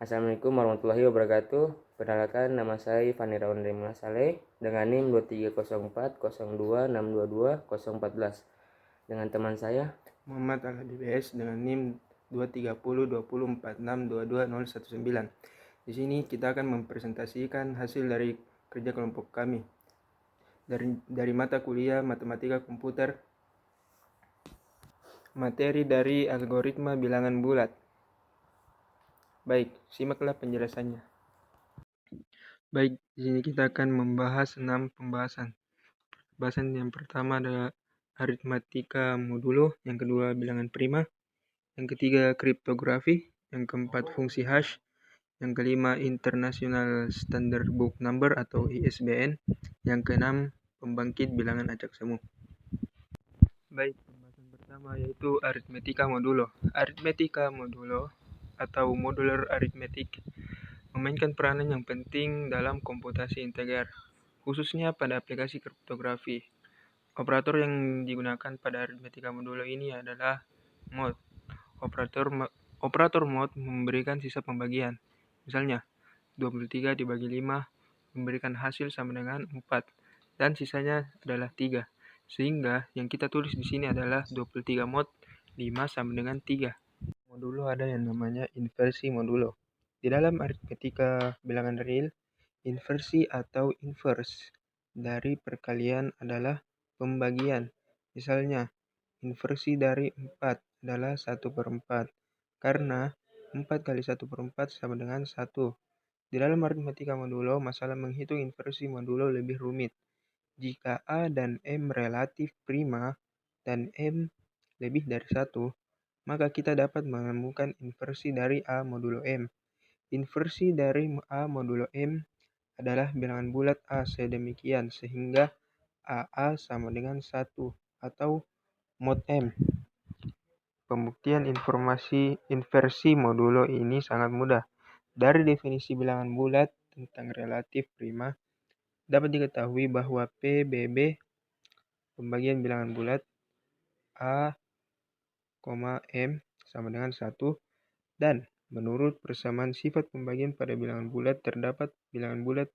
Assalamualaikum warahmatullahi wabarakatuh. Perkenalkan, nama saya Fani Rawan Saleh dengan NIM 230402622014 dengan teman saya Muhammad Al-Hadi BS dengan NIM 2302046222019. Di sini kita akan mempresentasikan hasil dari kerja kelompok kami dari mata kuliah Matematika Komputer, materi dari algoritma bilangan bulat. Baik, simaklah penjelasannya. Baik, di sini kita akan membahas 6 pembahasan. Pembahasan yang pertama adalah aritmatika modulo, yang kedua bilangan prima, yang ketiga kriptografi, yang keempat fungsi hash, yang kelima International Standard Book Number atau ISBN, yang keenam pembangkit bilangan acak semu. Baik, pembahasan pertama yaitu aritmetika modulo. Aritmetika modulo atau modular arithmetic memainkan peranan yang penting dalam komputasi integer, khususnya pada aplikasi kriptografi. Operator yang digunakan pada aritmetika modulo ini adalah mod. Operator mod memberikan sisa pembagian. Misalnya, 23 dibagi 5 memberikan hasil sama dengan 4, dan sisanya adalah 3. Sehingga yang kita tulis di sini adalah 23 mod 5 sama dengan 3. Modulo ada yang namanya inversi modulo. Di dalam aritmetika bilangan real, inversi atau inverse dari perkalian adalah pembagian. Misalnya, inversi dari 4 adalah 1/4, karena 4 kali 1/4 sama dengan 1. Di dalam aritmetika modulo, masalah menghitung inversi modulo lebih rumit. Jika A dan M relatif prima dan M lebih dari 1, maka kita dapat menemukan inversi dari A modulo M. Inversi dari A modulo M adalah bilangan bulat A sedemikian sehingga AA sama dengan 1 atau mod M. Pembuktian informasi inversi modulo ini sangat mudah. Dari definisi bilangan bulat tentang relatif prima, dapat diketahui bahwa PBB pembagian bilangan bulat A, M sama dengan 1, dan menurut persamaan sifat pembagian pada bilangan bulat terdapat bilangan bulat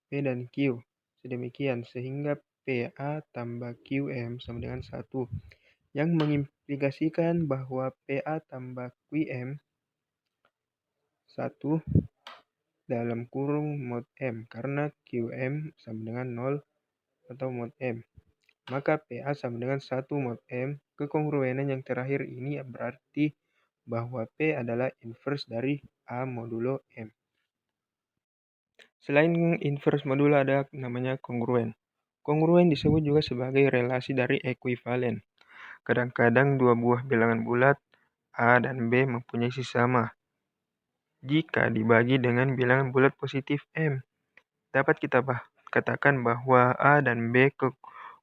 P dan Q sedemikian sehingga PA tambah QM sama dengan 1, yang mengimplikasikan bahwa PA tambah QM 1 dalam kurung mod M karena QM sama dengan 0 atau mod M. Maka PA sama dengan 1 mod M. Kekongruenan yang terakhir ini berarti bahwa P adalah inverse dari A modulo M. Selain inverse modulo ada namanya kongruen. Kongruen disebut juga sebagai relasi dari ekuivalen. Kadang-kadang dua buah bilangan bulat A dan B mempunyai sisi sama. Jika dibagi dengan bilangan bulat positif M, dapat kita katakan bahwa A dan B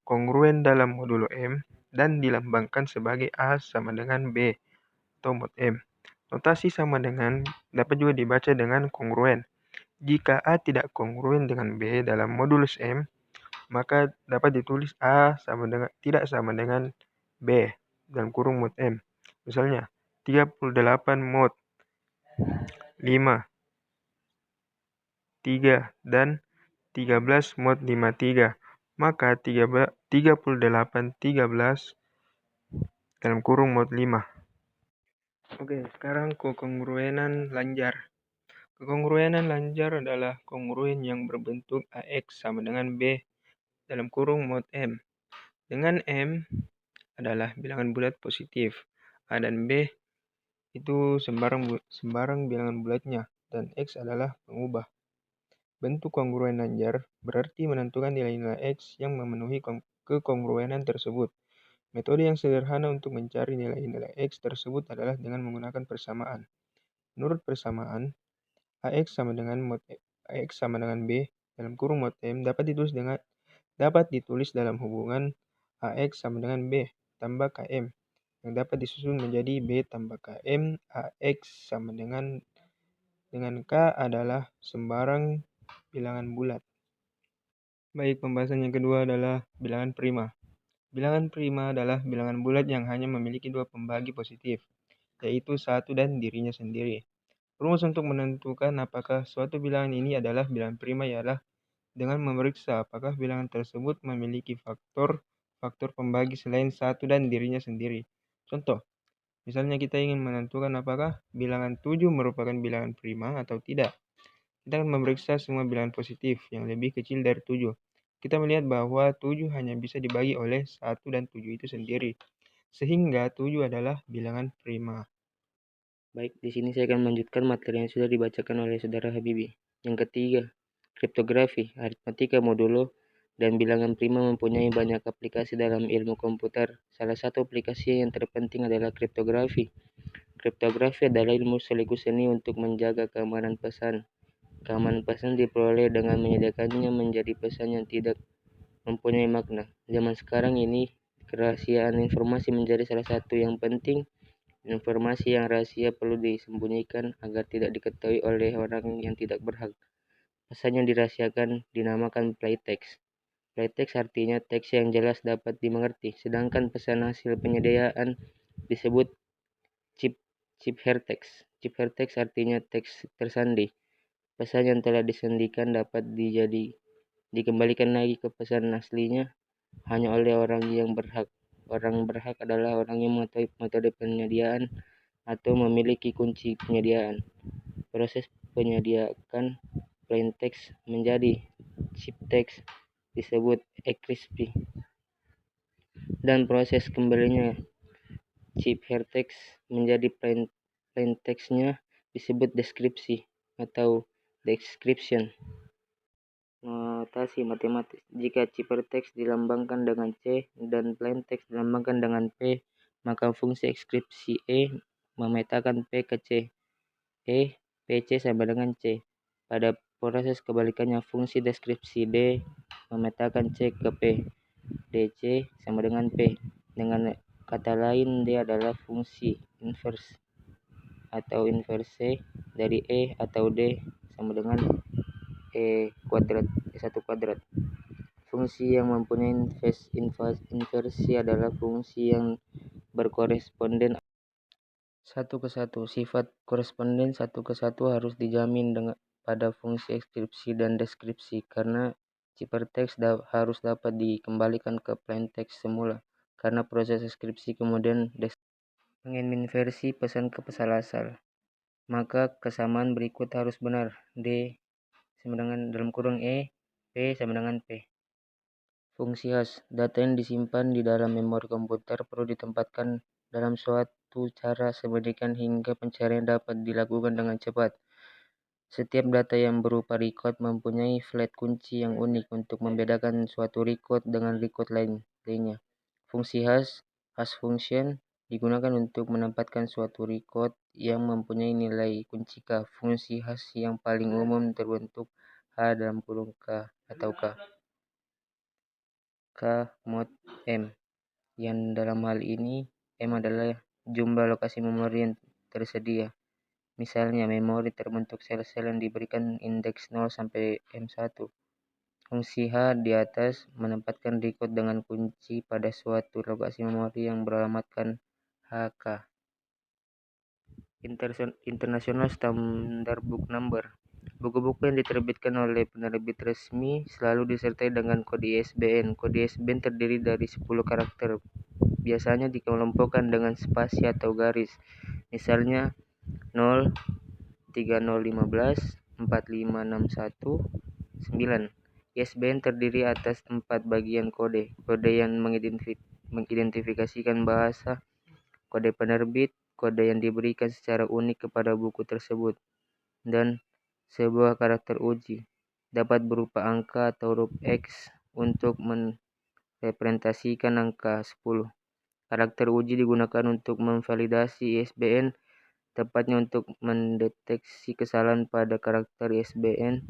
kongruen dalam modulo M dan dilambangkan sebagai A sama dengan B atau mod M. Notasi sama dengan dapat juga dibaca dengan kongruen. Jika A tidak kongruen dengan B dalam modulus M, maka dapat ditulis A tidak sama dengan B dalam kurung mod M. Misalnya, 38 mod 5, 3, dan 13 mod 53. Maka 38, 13 dalam kurung mod 5. Oke, sekarang kekongruenan lanjar. Kekongruenan lanjar adalah kongruen yang berbentuk AX sama dengan B dalam kurung mod M. Dengan M adalah bilangan bulat positif. A dan B itu sembarang bilangan bulatnya, dan X adalah pengubah. Bentuk kongruen lanjar berarti menentukan nilai-nilai X yang memenuhi kekongruenan tersebut. Metode yang sederhana untuk mencari nilai-nilai X tersebut adalah dengan menggunakan persamaan. Menurut persamaan, AX sama dengan B dalam kurung mod M dapat ditulis dalam hubungan AX sama dengan B tambah KM yang dapat disusun menjadi B tambah KM AX sama dengan K adalah sembarang bilangan bulat. Baik, pembahasan yang kedua adalah bilangan prima. Bilangan prima adalah bilangan bulat yang hanya memiliki dua pembagi positif, yaitu 1 dan dirinya sendiri. Rumus untuk menentukan apakah suatu bilangan ini adalah bilangan prima ialah dengan memeriksa apakah bilangan tersebut memiliki faktor pembagi selain satu dan dirinya sendiri. Contoh, misalnya kita ingin menentukan apakah bilangan 7 merupakan bilangan prima atau tidak. Kita akan memeriksa semua bilangan positif yang lebih kecil dari 7. Kita melihat bahwa 7 hanya bisa dibagi oleh 1 dan 7 itu sendiri, sehingga 7 adalah bilangan prima. Baik, di sini saya akan melanjutkan materi yang sudah dibacakan oleh Saudara Habibi. Yang ketiga, kriptografi, aritmatika modulo, dan bilangan prima mempunyai banyak aplikasi dalam ilmu komputer. Salah satu aplikasi yang terpenting adalah kriptografi. Kriptografi adalah ilmu sekaligus seni untuk menjaga keamanan pesan. Keamanan pesan diperoleh dengan menyediakannya menjadi pesan yang tidak mempunyai makna. Zaman sekarang ini, kerahasiaan informasi menjadi salah satu yang penting. Informasi yang rahasia perlu disembunyikan agar tidak diketahui oleh orang yang tidak berhak. Pesan yang dirahasiakan dinamakan plaintext. Plaintext artinya teks yang jelas dapat dimengerti, sedangkan pesan hasil penyediaan disebut chip ciphertext. Ciphertext artinya teks tersandi. Pesan yang telah disandikan dapat dikembalikan lagi ke pesan aslinya hanya oleh orang yang berhak. Orang berhak adalah orang yang mengetahui metode penyediaan atau memiliki kunci penyediaan. Proses penyediaan plaintext menjadi chiptext disebut encryption, dan proses kembalinya ciphertext menjadi plaintextnya disebut deskripsi atau description. Notasi matematis. Jika ciphertext dilambangkan dengan C dan plaintext dilambangkan dengan P, maka fungsi ekskripsi E memetakan P ke C. PC sama dengan C. Pada proses kebalikannya, fungsi deskripsi D memetakan C ke P. DC sama dengan P. Dengan kata lain, D adalah fungsi inverse atau inverse dari E atau D sama dengan E1 kuadrat. Fungsi yang mempunyai inversi adalah fungsi yang berkoresponden satu ke satu. Sifat koresponden satu ke satu harus dijamin pada fungsi ekskripsi dan deskripsi, karena ciphertext harus dapat dikembalikan ke plaintext semula, karena proses ekskripsi kemudian menginversi pesan ke pesan asal. Maka kesamaan berikut harus benar. D sama dengan dalam kurung E, P sama dengan P. Fungsi hash. Data yang disimpan di dalam memori komputer perlu ditempatkan dalam suatu cara sedemikian hingga pencarian dapat dilakukan dengan cepat. Setiap data yang berupa record mempunyai flat kunci yang unik untuk membedakan suatu record dengan record lainnya. Fungsi hash function, digunakan untuk menempatkan suatu record yang mempunyai nilai kunci K. Fungsi hash yang paling umum terbentuk H dalam kurung K atau K mod M, yang dalam hal ini M adalah jumlah lokasi memori yang tersedia. Misalnya, memori terbentuk sel-sel yang diberikan indeks 0 sampai M1. Fungsi H di atas menempatkan record dengan kunci pada suatu lokasi memori yang beralamatkan HK. International Standard Book Number. Buku-buku yang diterbitkan oleh penerbit resmi selalu disertai dengan kode ISBN. Kode ISBN terdiri dari 10 karakter. Biasanya dikelompokkan dengan spasi atau garis. Misalnya 0, 3015, 4561, 9. ISBN terdiri atas 4 bagian kode. Kode yang mengidentifikasikan bahasa, kode penerbit, kode yang diberikan secara unik kepada buku tersebut, dan sebuah karakter uji. Dapat berupa angka atau huruf X untuk merepresentasikan angka 10. Karakter uji digunakan untuk memvalidasi ISBN, tepatnya untuk mendeteksi kesalahan pada karakter ISBN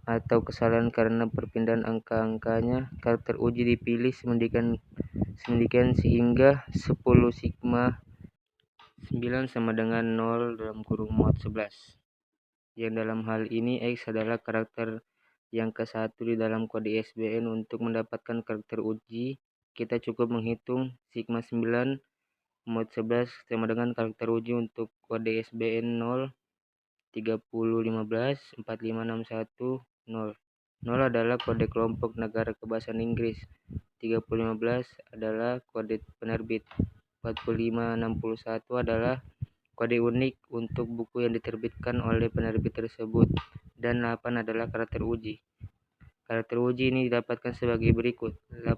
atau kesalahan karena perpindahan angka-angkanya. Karakter uji dipilih sedemikian sehingga 10 sigma 9 sama dengan 0 dalam kurung mod 11. Yang dalam hal ini X adalah karakter yang ke-1 di dalam kode ISBN. Untuk mendapatkan karakter uji, kita cukup menghitung sigma 9 mod 11 sama dengan karakter uji untuk kode ISBN 0 3015 4561 0. 0 adalah kode kelompok negara kebahasaan Inggris. 3015 adalah kode penerbit. 4561 adalah kode unik untuk buku yang diterbitkan oleh penerbit tersebut. Dan 8 adalah karakter uji. Karakter uji ini didapatkan sebagai berikut. 10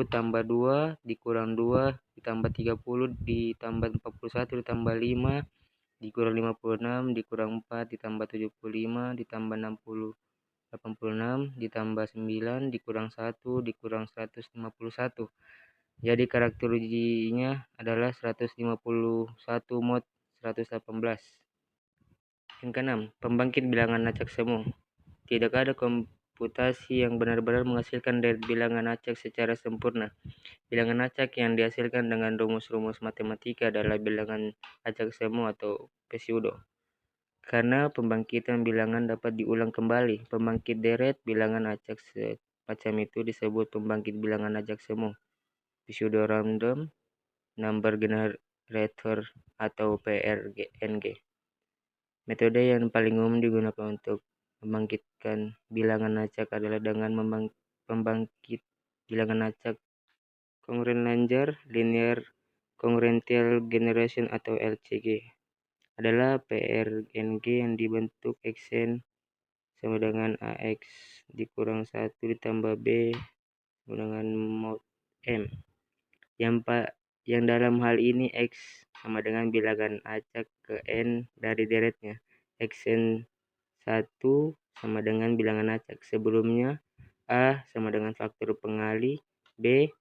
tambah 2 dikurang 2 ditambah 30 ditambah 41 ditambah 5 dikurang 56 dikurang 4 ditambah 75 ditambah 60 86 ditambah 9 dikurang 1 dikurang 151. Jadi karakter ujinya adalah 151 mod 118. Yang keenam, pembangkit bilangan acak semu. Tidak ada komputasi yang benar-benar menghasilkan deret bilangan acak secara sempurna. Bilangan acak yang dihasilkan dengan rumus-rumus matematika adalah bilangan acak semu atau pseudo. Karena pembangkitan bilangan dapat diulang kembali, pembangkit deret bilangan acak semacam itu disebut pembangkit bilangan acak semu, pseudo random number generator atau PRNG. Metode yang paling umum digunakan untuk membangkitkan bilangan acak adalah dengan pembangkit bilangan acak Congruent-Langer Linear Congruential Generation atau LCG. Adalah PRNG yang dibentuk Xn sama dengan AX dikurang 1 ditambah B sama dengan mod M. Yang dalam hal ini X sama dengan bilangan acak ke N dari deretnya. Xn 1 sama dengan bilangan acak. Sebelumnya A sama dengan faktor pengali, B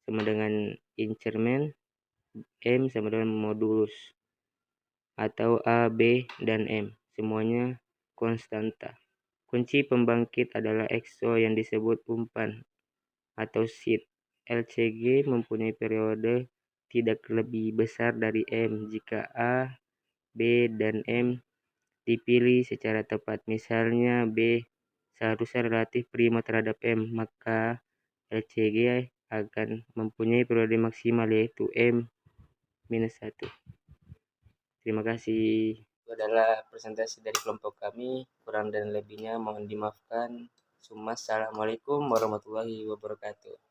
sama dengan increment, M sama dengan modulus. Atau A, B, dan M, semuanya konstanta. Kunci pembangkit adalah EXO yang disebut umpan atau seed. LCG mempunyai periode tidak lebih besar dari M jika A, B, dan M dipilih secara tepat. Misalnya B seharusnya relatif prima terhadap M, maka LCG akan mempunyai periode maksimal yaitu M-1. Terima kasih. Itu adalah presentasi dari kelompok kami. Kurang dan lebihnya mohon dimaafkan. Assalamualaikum warahmatullahi wabarakatuh.